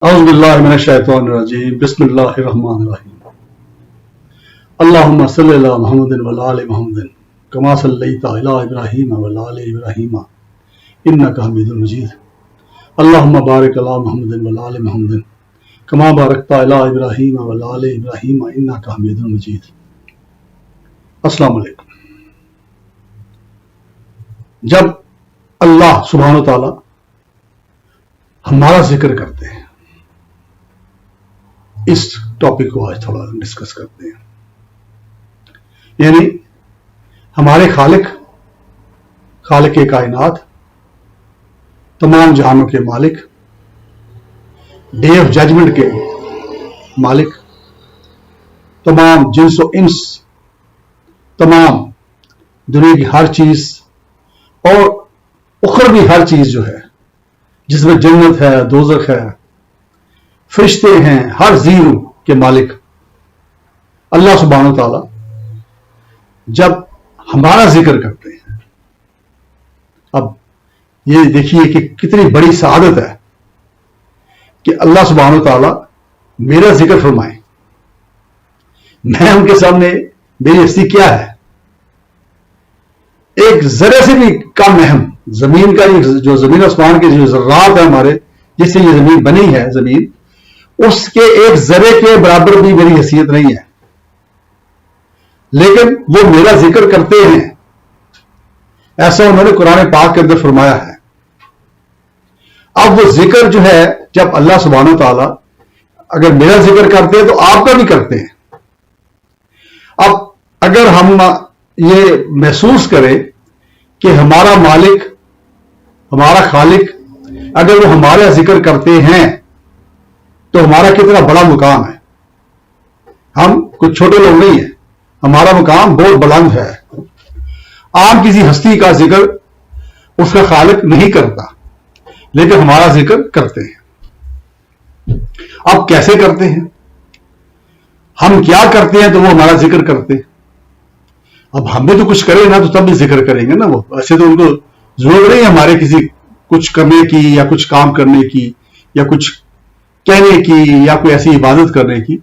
اعوذ باللہ من الشیطان الرجیم بسم اللہ الرحمن الرحیم اللہم صلی علی محمد وعلی آل محمد کما صلیت علی ابراہیم وعلی آل ابراہیم انک حمید مجید اللہم بارک علی محمد وعلی آل محمد کما بارکت علی ابراہیم وعلی آل ابراہیم انک حمید مجید۔ السلام علیکم۔ جب اللہ سبحانہ و تعالی ہمارا ذکر کرتے ہیں، اس ٹاپک کو آج تھوڑا ڈسکس کرتے ہیں، یعنی ہمارے خالق کائنات، تمام جہانوں کے مالک، ڈے آف ججمنٹ کے مالک، تمام جنس و انس، تمام دنیا کی ہر چیز اور اخروی ہر چیز جو ہے، جس میں جنت ہے، دوزخ ہے، فرشتے ہیں، ہر زیرو کے مالک اللہ سبحانہ و تعالی جب ہمارا ذکر کرتے ہیں، اب یہ دیکھیے کہ کتنی بڑی سعادت ہے کہ اللہ سبحانہ و تعالی میرا ذکر فرمائیں۔ میں ان کے سامنے میری ہستی کیا ہے؟ ایک ذرے سے بھی کم اہم، زمین کا جو زمین آسمان کے جو ذرات ہیں ہمارے، جس سے یہ زمین بنی ہے، زمین اس کے ایک ذرے کے برابر بھی میری حیثیت نہیں ہے، لیکن وہ میرا ذکر کرتے ہیں۔ ایسا انہوں نے قرآن پاک کے اندر فرمایا ہے۔ اب وہ ذکر جو ہے، جب اللہ سبحانہ و تعالی اگر میرا ذکر کرتے ہیں تو آپ کا بھی کرتے ہیں۔ اب اگر ہم یہ محسوس کریں کہ ہمارا مالک، ہمارا خالق اگر وہ ہمارا ذکر کرتے ہیں تو ہمارا کتنا بڑا مقام ہے۔ ہم کچھ چھوٹے لوگ نہیں ہیں، ہمارا مقام بہت بلند ہے۔ عام کسی ہستی کا ذکر اس کا خالق نہیں کرتا، لیکن ہمارا ذکر کرتے ہیں۔ اب کیسے کرتے ہیں؟ ہم کیا کرتے ہیں تو وہ ہمارا ذکر کرتے ہیں۔ اب ہم بھی تو کچھ کریں نا تو تب بھی ذکر کریں گے نا وہ۔ ایسے تو ان کو ضرورت نہیں ہے ہمارے کسی کچھ کرنے کی یا کچھ کام کرنے کی یا کچھ کہنے کی یا کوئی ایسی عبادت کرنے کی۔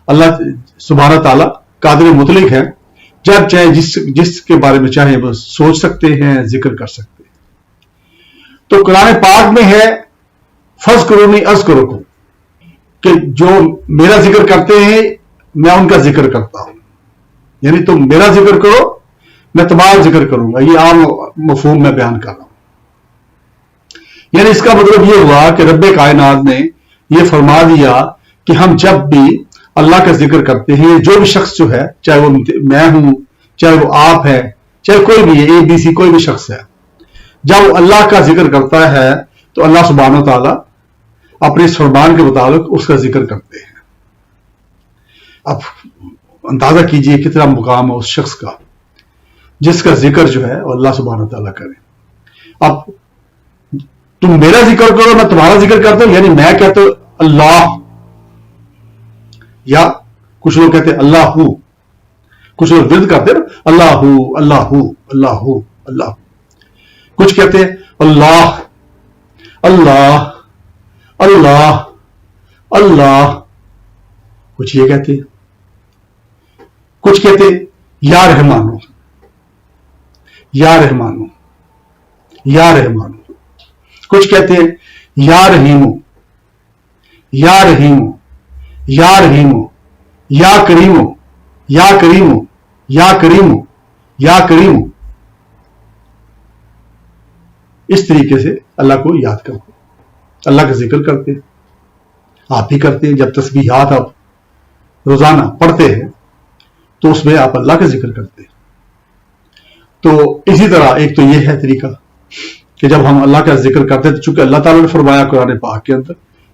اللہ سبحانہ تعالیٰ قادر مطلق ہے، جب چاہے جس کے بارے میں چاہے وہ سوچ سکتے ہیں، ذکر کر سکتے ہیں۔ تو قرآن پاک میں ہے فَاذْكُرُونِي أَذْكُرُكُمْ، کہ جو میرا ذکر کرتے ہیں میں ان کا ذکر کرتا ہوں، یعنی تم میرا ذکر کرو میں تمہارا ذکر کروں گا۔ یہ عام مفہوم میں بیان کر رہا ہوں۔ یعنی اس کا مطلب یہ ہوا کہ رب کائنات نے یہ فرما دیا کہ ہم جب بھی اللہ کا ذکر کرتے ہیں، جو بھی شخص جو ہے، چاہے وہ میں ہوں، چاہے وہ آپ ہے، چاہے کوئی بھی ہے، ABC کوئی بھی شخص ہے، جب وہ اللہ کا ذکر کرتا ہے تو اللہ سبحانہ و تعالیٰ اپنے اس فرمان کے مطابق اس کا ذکر کرتے ہیں۔ اب اندازہ کیجئے کتنا مقام ہے اس شخص کا جس کا ذکر جو ہے وہ اللہ سبحانہ و تعالیٰ کرے۔ اب تم میرا ذکر کرو میں تمہارا ذکر کرتا ہوں، یعنی میں کہتا ہوں اللہ، یا کچھ لوگ کہتے ہیں اللہ ہو، کچھ لوگ ورد کرتے ہیں اللہ ہو اللہ ہو اللہ ہو اللہ، کچھ کہتے ہیں اللہ اللہ اللہ اللہ، کچھ یہ کہتے ہیں، کچھ کہتے ہیں یا رحمانو یا رحمانو یا رحمانو، کچھ کہتے ہیں یا رحیمو یا رحیمو یا رحیمو یا کریمو یا کریمو یا کریمو یا کریمو۔ اس طریقے سے اللہ کو یاد کرتے ہیں، اللہ کا ذکر کرتے ہیں۔ آپ بھی کرتے ہیں، جب تسبیحات آپ روزانہ پڑھتے ہیں تو اس میں آپ اللہ کا ذکر کرتے ہیں۔ تو اسی طرح ایک تو یہ ہے طریقہ کہ جب ہم اللہ کا ذکر کرتے ہیں، چونکہ اللہ تعالیٰ نے فرمایا قرآن پاک کے اندر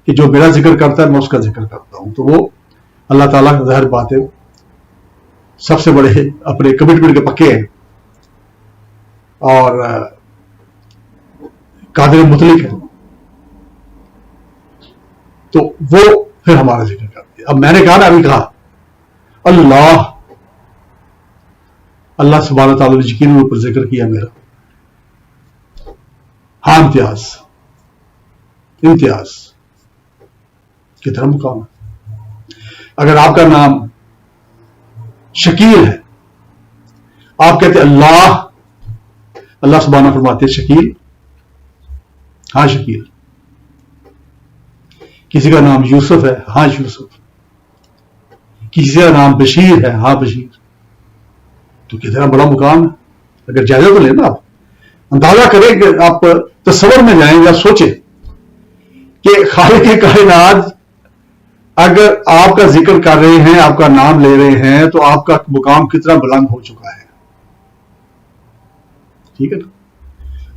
کہ جو میرا ذکر کرتا ہے میں اس کا ذکر کرتا ہوں، تو وہ اللہ تعالیٰ ظاہر بات ہے سب سے بڑے اپنے کمٹمنٹ کے پکے ہیں اور قادر مطلق ہے، تو وہ پھر ہمارا ذکر کرتے ہیں۔ اب میں نے کہا نا، ابھی کہا اللہ، اللہ سبحانہ تعالیٰ نے یقیناً اوپر ذکر کیا میرا۔ ہاں امتیاز، کتنا مقام ہے. اگر آپ کا نام شکیل ہے، آپ کہتے اللہ سبحانہ فرماتے شکیل، ہاں شکیل. کسی کا نام یوسف ہے، ہاں یوسف. کسی کا نام بشیر ہے، ہاں بشیر. تو کتنا بڑا مقام ہے. اگر جائزہ تو لیں نا، آپ اندازہ کریں کہ آپ تصور میں جائیں یا سوچیں کہ خالق کائنات اگر آپ کا ذکر کر رہے ہیں، آپ کا نام لے رہے ہیں، تو آپ کا مقام کتنا بلند ہو چکا ہے. ٹھیک ہے نا.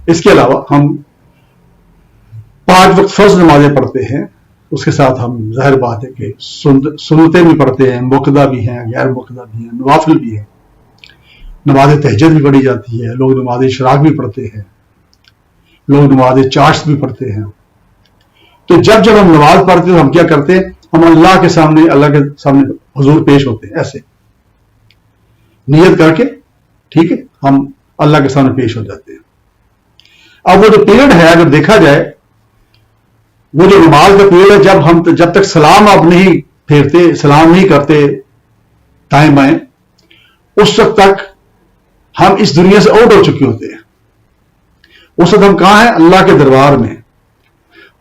اس کے علاوہ ہم 5 وقت فرض نمازیں پڑھتے ہیں، اس کے ساتھ ہم ظاہر بات ہے کہ سنتیں بھی پڑھتے ہیں، موقدہ بھی ہیں، غیر موقدہ بھی ہیں، نوافل بھی ہیں. نماز تہجد بھی پڑھی جاتی ہے، لوگ نماز اشراق بھی پڑھتے ہیں، لوگ نماز چاشت بھی پڑھتے ہیں. تو جب ہم نماز پڑھتے ہیں ہم کیا کرتے ہیں؟ ہم اللہ کے سامنے حضور پیش ہوتے ہیں، ایسے نیت کر کے. ٹھیک ہے، ہم اللہ کے سامنے پیش ہو جاتے ہیں. اب وہ جو پیریڈ ہے اگر دیکھا جائے، وہ جو نماز کا پیریڈ ہے، جب تک سلام آپ نہیں پھیرتے، سلام نہیں کرتے دائیں بائیں، اس وقت تک ہم اس دنیا سے آؤٹ ہو چکے ہوتے ہیں. اس وقت ہم کہاں ہیں؟ اللہ کے دربار میں.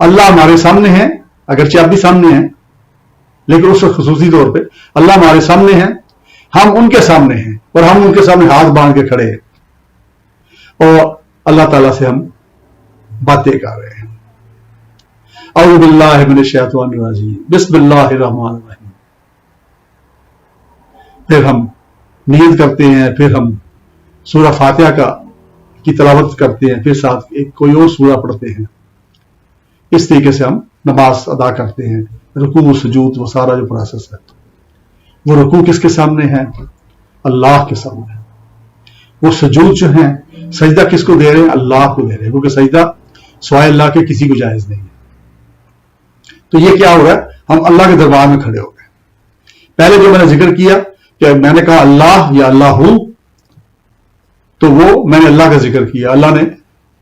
اللہ ہمارے سامنے ہیں، اگرچہ آپ بھی سامنے ہیں، لیکن اس وقت خصوصی طور پہ اللہ ہمارے سامنے ہیں، ہم ان کے سامنے ہیں، اور ہم ان کے سامنے ہاتھ باندھ کے کھڑے ہیں، اور اللہ تعالیٰ سے ہم باتیں کر رہے ہیں. اعوذ باللہ من الشیطان الرجیم، بسم اللہ الرحمن الرحیم. پھر ہم نیت کرتے ہیں، پھر ہم سورہ فاتحہ کی تلاوت کرتے ہیں، پھر ساتھ کوئی اور سورہ پڑھتے ہیں. اس طریقے سے ہم نماز ادا کرتے ہیں. رکوع سجود وہ سارا جو پروسیس ہے، وہ رکوع کس کے سامنے ہے؟ اللہ کے سامنے. وہ سجود جو ہیں، سجدہ کس کو دے رہے ہیں؟ اللہ کو دے رہے ہیں، کیونکہ سجدہ سوائے اللہ کے کسی کو جائز نہیں ہے. تو یہ کیا ہو رہا ہے؟ ہم اللہ کے دربار میں کھڑے ہو گئے. پہلے جو میں نے ذکر کیا کہ میں نے کہا اللہ یا اللہ ہوں، تو وہ میں نے اللہ کا ذکر کیا، اللہ نے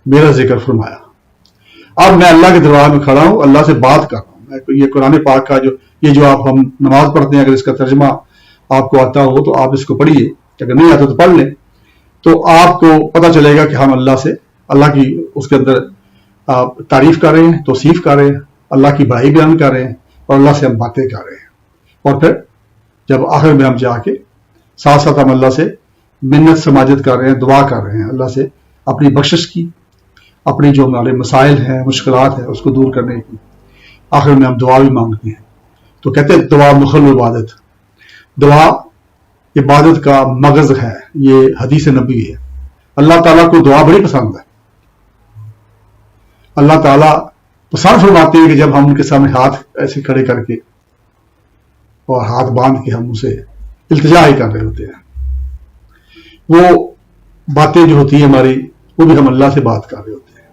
میرا ذکر فرمایا. اب میں اللہ کے دربار میں کھڑا ہوں، اللہ سے بات کر رہا ہوں. یہ قرآن پاک کا جو آپ ہم نماز پڑھتے ہیں، اگر اس کا ترجمہ آپ کو آتا ہو تو آپ اس کو پڑھیے، اگر نہیں آتا تو پڑھ لیں، تو آپ کو پتہ چلے گا کہ ہم اللہ کی اس کے اندر تعریف کر رہے ہیں، توصیف کر رہے ہیں، اللہ کی بڑائی بیان کر رہے ہیں، اور اللہ سے ہم باتیں کر رہے ہیں. اور پھر جب آخر میں ہم جا کے ساتھ ساتھ ہم اللہ سے منت سماجت کر رہے ہیں، دعا کر رہے ہیں اللہ سے اپنی بخشش کی، اپنی جو ہمارے مسائل ہیں، مشکلات ہیں، اس کو دور کرنے کی. آخر میں ہم دعا بھی مانگتے ہیں. تو کہتے ہیں دعا مخل عبادت. دعا عبادت کا مغز ہے، یہ حدیث نبی ہے. اللہ تعالیٰ کو دعا بڑی پسند ہے. اللہ تعالیٰ پسند فرماتے ہیں کہ جب ہم ان کے سامنے ہاتھ ایسے کھڑے کر کے اور ہاتھ باندھ کے ہم اسے التجا ہی کر رہے ہوتے ہیں. وہ باتیں جو ہوتی ہیں ہماری، وہ بھی ہم اللہ سے بات کر رہے ہوتے ہیں.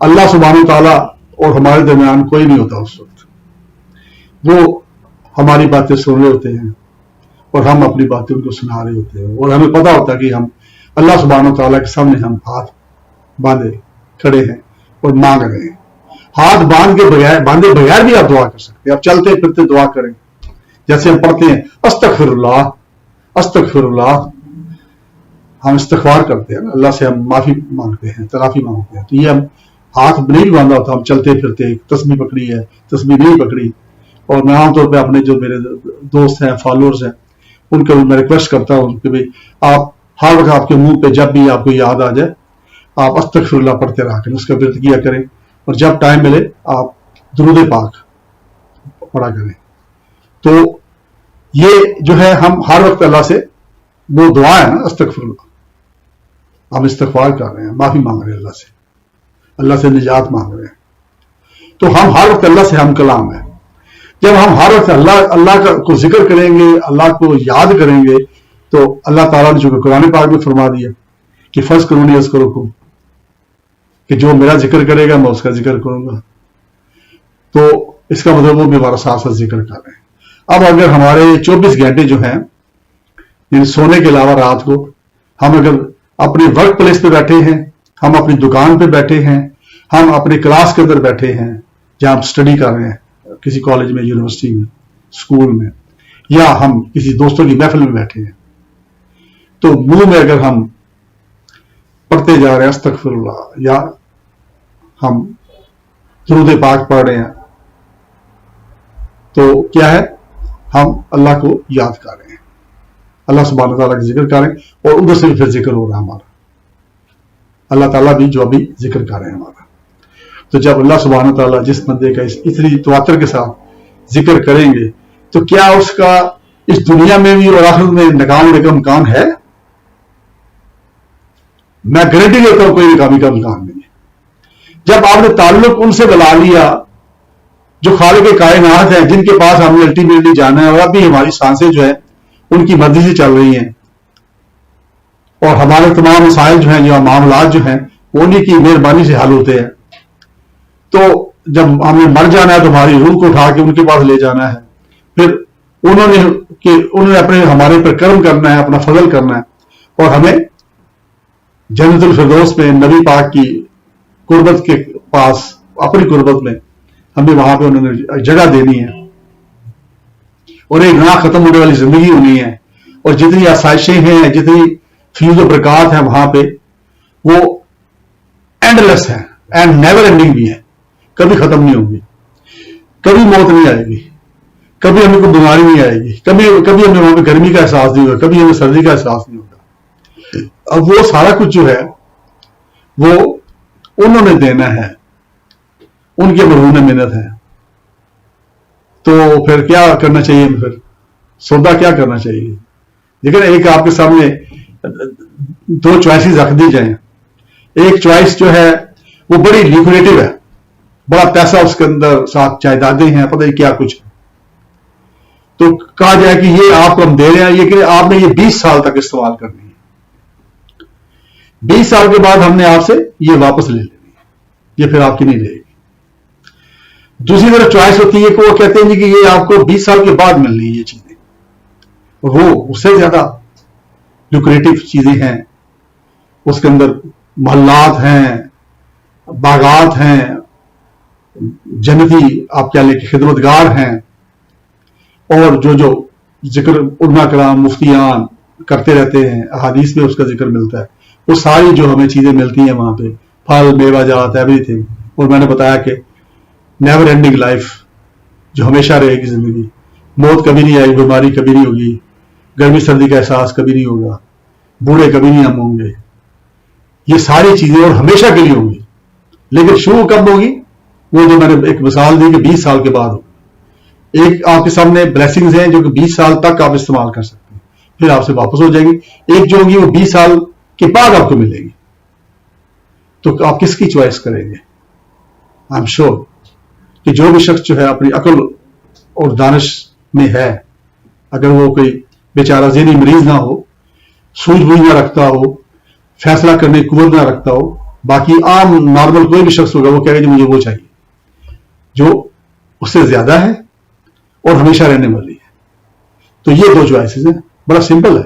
اللہ سبحانہ تعالیٰ اور ہمارے درمیان کوئی نہیں ہوتا اس وقت. وہ ہماری باتیں سن رہے ہوتے ہیں اور ہم اپنی باتیں ان کو سنا رہے ہوتے ہیں، اور ہمیں پتہ ہوتا ہے کہ ہم اللہ سبحانہ تعالیٰ کے سامنے ہم ہاتھ باندھے کھڑے ہیں اور مانگ رہے ہیں. ہاتھ باندھے بغیر بھی آپ دعا کر سکتے ہیں. آپ چلتے پھرتے دعا کریں، جیسے ہم پڑھتے ہیں استغفر اللہ استغفر اللہ، ہم استغفار کرتے ہیں، اللہ سے ہم معافی مانگتے ہیں، تلافی مانگتے ہیں. تو یہ ہم ہاتھ نہیں بھی باندھا ہوتا، ہم چلتے پھرتے تسبیح پکڑی ہے، تسبیح نہیں پکڑی. اور میں عام طور پہ اپنے جو میرے دوست ہیں، فالوورز ہیں، ان کو میں ریکویسٹ کرتا ہوں کہ بھائی آپ ہر وقت آپ کے منہ پہ جب بھی آپ کو یاد آ جائے آپ استغفر اللہ پڑھتے رہا کریں، اس کا ورد کیا کریں، اور جب ٹائم ملے آپ درود پاک پڑھا کریں. تو یہ جو ہے ہم ہر وقت اللہ سے وہ دعا ہے نا استغفر اللہ، ہم استغفار کر رہے ہیں، معافی مانگ رہے ہیں اللہ سے نجات مانگ رہے ہیں. تو ہم ہر وقت اللہ سے ہم کلام ہیں. جب ہم ہر وقت اللہ کو ذکر کریں گے، اللہ کو یاد کریں گے، تو اللہ تعالیٰ نے جو کہ قرآن پاک میں فرما دیا کہ فرض کرونی اذکرکم، کہ جو میرا ذکر کرے گا میں اس کا ذکر کروں گا. تو اس کا مطلب وہ بھی ہمارا ساتھ ساتھ ذکر کر رہے ہیں. اب اگر ہمارے 24 گھنٹے جو ہیں، یعنی سونے کے علاوہ رات کو ہم اگر اپنے ورک پلیس پہ بیٹھے ہیں، ہم اپنی دکان پہ بیٹھے ہیں، ہم اپنے کلاس کے اندر بیٹھے ہیں جہاں ہم اسٹڈی کر رہے ہیں کسی کالج میں، یونیورسٹی میں، اسکول میں، یا ہم کسی دوستوں کی محفل میں بیٹھے ہیں، تو منہ میں اگر ہم پڑھتے جا رہے ہیں استغفر اللہ، یا ہم درود پاک پڑھ رہے ہیں، تو کیا ہے؟ ہم اللہ کو یاد کر رہے ہیں، اللہ سبحانہ تعالیٰ کا ذکر کر رہے ہیں، اور ادھر سے بھی پھر ذکر ہو رہا ہے ہمارا، اللہ تعالیٰ بھی جو ابھی ذکر کر رہے ہیں ہمارا۔ تو جب اللہ سبحانہ تعالیٰ جس بندے کا اتنی تواتر کے ساتھ ذکر کریں گے، تو کیا اس کا اس دنیا میں بھی اور آخرت میں ناکام ہونے کا امکان ہے؟ میں گارنٹی دیتا ہوں کوئی ناکامی کا امکان نہیں ہے۔ جب آپ نے تعلق ان سے بنا لیا جو خالق کائنات ہیں، جن کے پاس ہم نے الٹیمیٹلی جانا ہے، اور ابھی ہماری سانسیں جو ہے ان کی مرضی سے چل رہی ہیں، اور ہمارے تمام مسائل جو ہیں، جو معاملات جو ہیں، وہ انہیں کی مہربانی سے حل ہوتے ہیں، تو جب ہم نے مر جانا ہے تو ہماری روح کو اٹھا کے ان کے پاس لے جانا ہے، پھر انہوں نے اپنے ہمارے پر کرم کرنا ہے، اپنا فضل کرنا ہے، اور ہمیں جنت الفردوس میں نبی پاک کی قربت کے پاس، اپنی قربت میں ہمیں وہاں پہ انہوں نے جگہ دینی ہے، اور ایک نہ ختم ہونے والی زندگی ہونی ہے، اور جتنی آسائشیں ہیں، جتنی فیوز و برکات ہیں وہاں پہ، وہ اینڈ لیس ہیں، اینڈ نیور اینڈنگ بھی ہے، کبھی ختم نہیں ہوگی، کبھی موت نہیں آئے گی، کبھی ہمیں کوئی بیماری نہیں آئے گی، کبھی ہمیں وہاں پہ گرمی کا احساس نہیں ہوگا، کبھی ہمیں سردی کا احساس نہیں ہوگا۔ اب وہ سارا کچھ جو ہے وہ انہوں نے دینا ہے، ان کے مرہون محنت ہے، تو پھر کیا کرنا چاہیے؟ پھر سودا کیا کرنا چاہیے؟ لیکن ایک آپ کے سامنے دو چوائسز رکھ دی جائیں۔ ایک چوائس جو ہے وہ بڑی لیکوریٹو ہے، بڑا پیسہ اس کے اندر، ساتھ جائیدادیں ہیں، پتہ نہیں کیا کچھ ہے، تو کہا جائے کہ یہ آپ کو ہم دے رہے ہیں، یہ کہ آپ نے یہ 20 سال تک استعمال کرنی ہے، 20 سال کے بعد ہم نے آپ سے یہ واپس لے لینی ہے، یہ پھر آپ کی نہیں رہے گی۔ دوسری طرف چوائس ہوتی ہے کہ وہ کہتے ہیں کہ یہ آپ کو 20 سال کے بعد ملنی ہے یہ چیزیں، وہ اس سے زیادہ لوکریٹو چیزیں ہیں، اس کے اندر محلات ہیں، باغات ہیں، جنتی آپ کیا لے کے خدمتگار ہیں، اور جو ذکر علماء کرام مفتیان کرتے رہتے ہیں، احادیث میں اس کا ذکر ملتا ہے، وہ ساری جو ہمیں چیزیں ملتی ہیں وہاں پہ، پھل میوہ جات ایوری تھنگ، اور میں نے بتایا کہ نیور اینڈنگ لائف، جو ہمیشہ رہے گی زندگی، موت کبھی نہیں آئے گی، بیماری کبھی نہیں ہوگی، گرمی سردی کا احساس کبھی نہیں ہوگا، بوڑھے کبھی نہیں ہم ہوں گے، یہ ساری چیزیں اور ہمیشہ کے لیے ہوں گی۔ لیکن شروع کب ہوگی؟ وہ جو میں نے ایک مثال دی کہ 20 سال کے بعد ہوگی۔ ایک آپ کے سامنے بلیسنگز ہیں جو کہ 20 سال تک آپ استعمال کر سکتے ہیں، پھر آپ سے واپس ہو جائیں گی۔ ایک جو ہوگی وہ 20 سال کے بعد آپ کو ملے گی، تو آپ کس کی چوائس کریں گے؟ آئی ایم شیور کہ جو بھی شخص جو ہے اپنی عقل اور دانش میں ہے، اگر وہ کوئی بیچارہ ذہنی مریض نہ ہو، سوجھ بوجھ نہ رکھتا ہو، فیصلہ کرنے کی قوت نہ رکھتا ہو، باقی عام نارمل کوئی بھی شخص ہوگا وہ کہے گا کہ مجھے وہ چاہیے جو اس سے زیادہ ہے اور ہمیشہ رہنے والی ہے۔ تو یہ دو چوائسز ہیں، بڑا سمپل ہے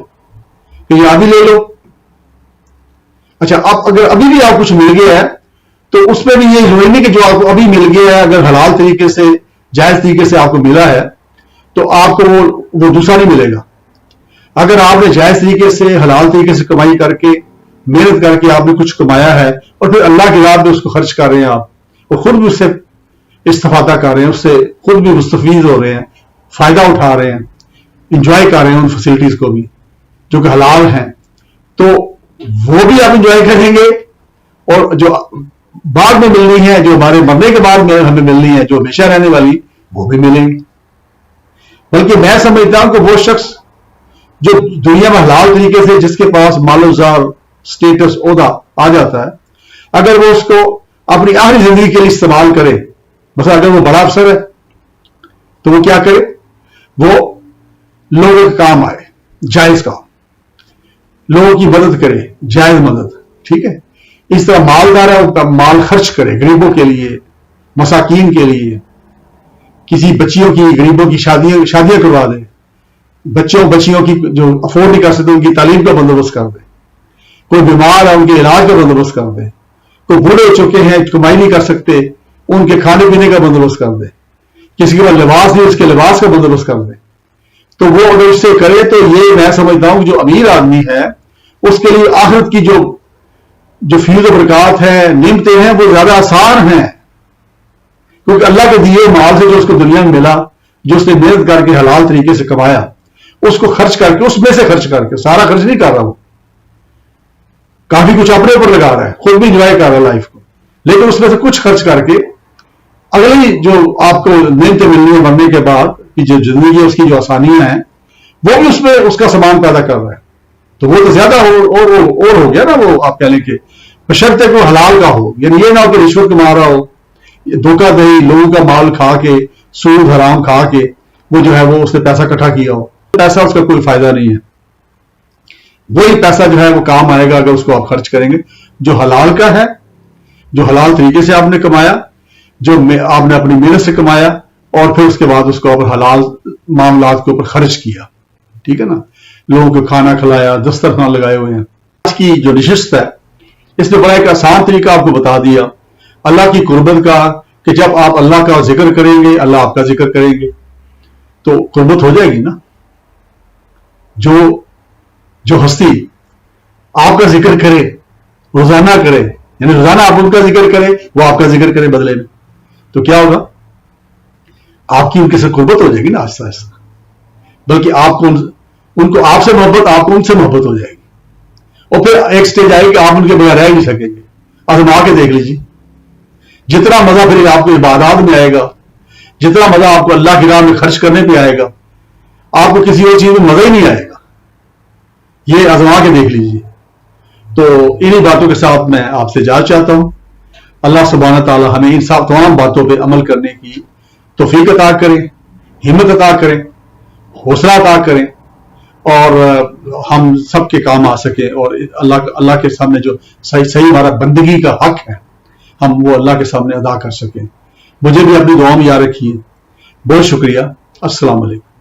کہ یہ ابھی لے لو۔ اچھا، اب اگر ابھی بھی آپ کچھ مل گیا ہے تو اس میں بھی یہ ضروری نہیں کہ جو آپ کو ابھی مل گیا ہے اگر حلال طریقے سے، جائز طریقے سے آپ کو ملا ہے تو آپ کو وہ دوسرا نہیں ملے گا۔ اگر آپ نے جائز طریقے سے، حلال طریقے سے کمائی کر کے، محنت کر کے آپ نے کچھ کمایا ہے اور پھر اللہ کی راہ میں اس کو خرچ کر رہے ہیں آپ، اور خود بھی اس سے استفادہ کر رہے ہیں، اس سے خود بھی مستفید ہو رہے ہیں، فائدہ اٹھا رہے ہیں، انجوائے کر رہے ہیں ان فیسلٹیز کو بھی جو کہ حلال ہیں، تو وہ بھی آپ انجوائے کریں گے، اور جو بعد میں ملنی ہے، جو ہمارے مرنے کے بعد میں ہمیں ملنی ہے، جو ہمیشہ رہنے والی، وہ بھی ملیں گی۔ بلکہ میں سمجھتا ہوں کہ وہ شخص جو دنیا میں حلال طریقے سے، جس کے پاس مال و زار، سٹیٹس، عہدہ آ جاتا ہے، اگر وہ اس کو اپنی آخری زندگی کے لیے استعمال کرے، مثلا اگر وہ بڑا افسر ہے تو وہ کیا کرے؟ وہ لوگوں کے کام آئے، جائز کام، لوگوں کی مدد کرے، جائز مدد، ٹھیک ہے۔ اس طرح مالدار ہے، وہ مال خرچ کرے غریبوں کے لیے، مساکین کے لیے، کسی بچیوں کی، غریبوں کی شادیاں کروا دے، بچیوں کی جو افورڈ نہیں کر سکتے ان کی تعلیم کا بندوبست کر دے، کوئی بیمار ہے ان کے علاج کا بندوبست کر دے، کوئی بوڑھے ہو چکے ہیں کمائی نہیں کر سکتے ان کے کھانے پینے کا بندوبست کر دے۔ کسی کے پاس لباس نہیں اس کے لباس کا بندوبست کر دیں. تو وہ اگر اس سے کرے تو یہ میں سمجھتا ہوں کہ جو امیر آدمی ہے اس کے لیے آخرت کی جو فیض و برکات ہے، نعمتیں ہیں، وہ زیادہ آسان ہیں، کیونکہ اللہ کے دیے مال سے جو اس کو دنیا میں ملا، جو اس نے محنت کر کے حلال طریقے سے کمایا، اس کو خرچ کر کے، اس میں سے خرچ کر کے، سارا خرچ نہیں کر رہا، وہ کافی کچھ اپنے اوپر لگا رہا ہے، خود بھی انجوائے کر رہا ہے لائف کو، لیکن اس میں سے کچھ خرچ کر کے اگلی جو آپ کو نعمتیں ملنی ہے مرنے کے بعد کی جو زندگی ہے، اس کی جو آسانیاں ہیں، وہ بھی اس میں اس کا سامان پیدا کر رہا ہے. تو وہ تو زیادہ اور ہو گیا نا، وہ آپ کہہ لیں کہ بشرطے کو حلال کا ہو، یعنی یہ نہ ہو کہ رشوت کما رہا ہو، دھوکہ دہی، لوگوں کا مال کھا کے، سود حرام کھا کے وہ جو ہے وہ اس نے پیسہ اکٹھا کیا ہو، پیسہ اس کا کوئی فائدہ نہیں ہے. وہی پیسہ جو ہے وہ کام آئے گا اگر اس کو آپ خرچ کریں گے جو حلال کا ہے، جو حلال طریقے سے آپ نے کمایا، جو آپ نے اپنی محنت سے کمایا، اور پھر اس کے بعد اس کو آپ حلال معاملات کے اوپر خرچ کیا. ٹھیک ہے نا، لوگوں کو کھانا کھلایا، دسترخوان لگائے ہوئے ہیں. آج کی جو نشست ہے اس نے بڑا ایک آسان طریقہ آپ کو بتا دیا اللہ کی قربت کا، کہ جب آپ اللہ کا ذکر کریں گے، اللہ آپ کا ذکر کریں گے تو قربت ہو جائے گی نا. جو ہستی آپ کا ذکر کرے، روزانہ کرے، یعنی روزانہ آپ ان کا ذکر کریں، وہ آپ کا ذکر کریں بدلے میں، تو کیا ہوگا؟ آپ کی ان کے سے قربت ہو جائے گی نا آہستہ آہستہ، بلکہ آپ کو ان کو آپ سے محبت، آپ کو ان سے محبت ہو جائے گی. اور پھر ایک سٹیج آئے گی کہ آپ ان کے بغیر رہ نہیں سکیں گے. آزما کے دیکھ لیجیے، جتنا مزہ پھر آپ کو عبادات میں آئے گا، جتنا مزہ آپ کو اللہ کی راہ میں خرچ کرنے پہ آئے گا، آپ کو کسی اور چیز میں مزہ ہی نہیں آئے گا. یہ آزما کے دیکھ لیجیے. تو انہی باتوں کے ساتھ میں آپ سے اجازت چاہتا ہوں. اللہ سبحانہ تعالی ہمیں ان سب تمام باتوں پہ عمل کرنے کی توفیق عطا کریں، ہمت عطا کریں، حوصلہ عطا کریں، اور ہم سب کے کام آ سکیں، اور اللہ کے سامنے جو صحیح ہمارا بندگی کا حق ہے ہم وہ اللہ کے سامنے ادا کر سکیں. مجھے بھی اپنی دعا میں یاد رکھیے. بہت شکریہ. السلام علیکم.